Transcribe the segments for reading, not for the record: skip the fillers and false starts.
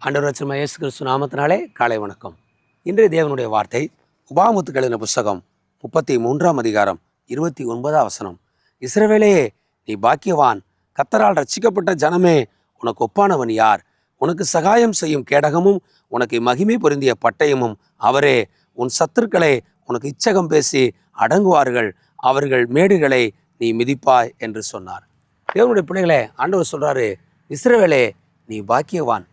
ஆண்டவர் ரட்சகர் இயேசு கிறிஸ்து நாமத்தினாலே காலை வணக்கம். இன்றைய தேவனுடைய வார்த்தை உபாகமத்துக்கு எழுதின புஸ்தகம் 33ஆம் அதிகாரம் 29ஆம் வசனம். இஸ்ரவேலே, நீ பாக்கியவான், கர்த்தரால் ரட்சிக்கப்பட்ட ஜனமே, உனக்கு ஒப்பானவன் யார்? உனக்கு சகாயம் செய்யும் கேடகமும் உனக்கு மகிமை பொருந்திய பட்டயமும் அவரே. உன் சத்துருக்களை உனக்கு இச்சகம் பேசி அடங்குவார்கள், அவர்கள் மேடுகளை நீ மிதிப்பாய் என்று சொன்னார். தேவனுடைய பிள்ளைகளே, ஆண்டவர் சொல்றாரு, இஸ்ரவேலே, நீ பாக்கியவான்,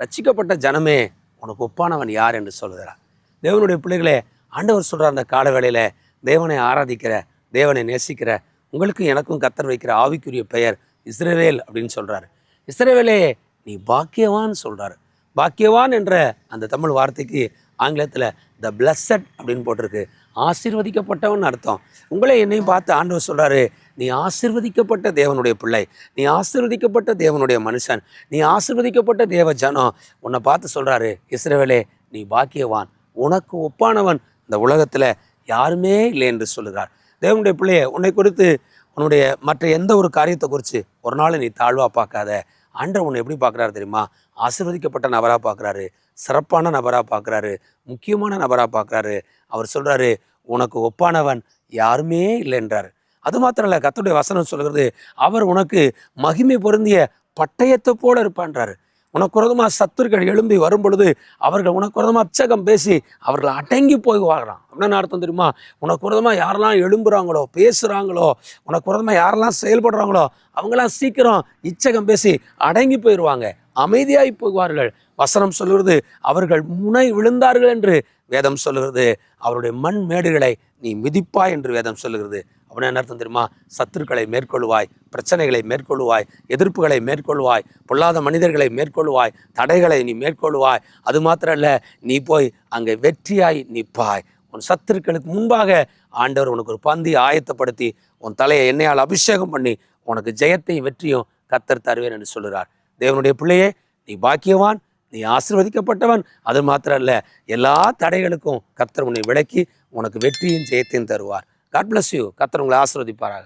ரட்சிக்கப்பட்ட ஜனமே, உனக்கு ஒப்பானவன் யார் என்று சொல்கிறார். தேவனுடைய பிள்ளைகளே, ஆண்டவர் சொல்கிறார், அந்த கால வேளையில் தேவனை ஆராதிக்கிற, தேவனை நேசிக்கிற உங்களுக்கு எனக்கும் கர்த்தர் வைக்கிற ஆவிக்குரிய பெயர் இஸ்ரவேல் அப்படின்னு சொல்கிறாரு. இஸ்ரவேலே, நீ பாக்கியவான் சொல்கிறாரு. பாக்கியவான் என்ற அந்த தமிழ் வார்த்தைக்கு ஆங்கிலத்தில் த பிளஸட் அப்படின்னு போட்டிருக்கு. ஆசீர்வதிக்கப்பட்டவன் அர்த்தம். உங்களே என்னையும் பார்த்து ஆண்டவர் சொல்கிறாரு, நீ ஆசீர்வதிக்கப்பட்ட தேவனுடைய பிள்ளை, நீ ஆசீர்வதிக்கப்பட்ட தேவனுடைய மனுஷன், நீ ஆசீர்வதிக்கப்பட்ட தேவ ஜனம். உன்னை பார்த்து சொல்கிறாரு, இஸ்ரவேலே, நீ பாக்கியவான், உனக்கு ஒப்பானவன் இந்த உலகத்தில் யாருமே இல்லை என்று சொல்லுகிறார். தேவனுடைய பிள்ளையை உன்னை குறித்து, உன்னுடைய மற்ற எந்த ஒரு காரியத்தை குறித்து ஒரு நாள் நீ தாழ்வாக பார்க்காத. ஆண்டவர் உன்னை எப்படி பார்க்குறாரு தெரியுமா? ஆசீர்வதிக்கப்பட்ட நபராக பார்க்குறாரு, சிறப்பான நபராக பார்க்குறாரு, முக்கியமான நபராக பார்க்குறாரு. அவர் சொல்கிறாரு, உனக்கு ஒப்பானவன் யாருமே இல்லை என்றார். அது மாத்திரம் இல்லை, கர்த்தருடைய வசனம் சொல்கிறது, அவர் உனக்கு மகிமை பொருந்திய பட்டயத்தை போல இருப்பான்றாரு. உனக்கு விரோதமாக சத்துருக்கள் எழும்பி வரும் பொழுது அவர்கள் உனக்கு விரோதமாக அச்சகம் பேசி அவர்கள் அடங்கி போய் வாங்குறான். அப்படின்னு அர்த்தம் தெரியுமா? உனக்கு விரோதமாக யாரெல்லாம் எழும்புறாங்களோ, பேசுகிறாங்களோ, உனக்கு விரோதமாக யாரெல்லாம் செயல்படுறாங்களோ அவங்களாம் சீக்கிரம் இச்சகம் பேசி அடங்கி போயிடுவாங்க, அமைதியாகி போவார்கள். வசனம் சொல்லுகிறது, அவர்கள் முனை விழுந்தார்கள் என்று வேதம் சொல்லுகிறது. அவருடைய மண் மேடுகளை நீ மிதிப்பாய் என்று வேதம் சொல்லுகிறது. அப்படின்னு என்ன அர்த்தம் தெரியுமா? சத்துருக்களை மேற்கொள்வாய், பிரச்சனைகளை மேற்கொள்வாய், எதிர்ப்புகளை மேற்கொள்வாய், பொல்லாத மனிதர்களை மேற்கொள்வாய், தடைகளை நீ மேற்கொள்வாய். அது மாத்திரம் இல்லை, நீ போய் அங்கே வெற்றியாய் நிற்பாய். உன் சத்துருக்களுக்கு முன்பாக ஆண்டவர் உனக்கு ஒரு பந்தி ஆயத்தப்படுத்தி உன் தலையை எண்ணெயால் அபிஷேகம் பண்ணி உனக்கு ஜெயத்தையும் வெற்றியும் கர்த்தர் தருவேன் என்று சொல்கிறார். தேவனுடைய பிள்ளையே, நீ பாக்கியவான், நீ ஆசீர்வதிக்கப்பட்டவன். அது மாத்திரம் இல்லை, எல்லா தடைகளுக்கும் கர்த்தர் உன்னை விலக்கி உனக்கு வெற்றியும் ஜெயத்தையும் தருவார். God bless you. கர்த்தர் உங்களை ஆசீர்வதிப்பாராக.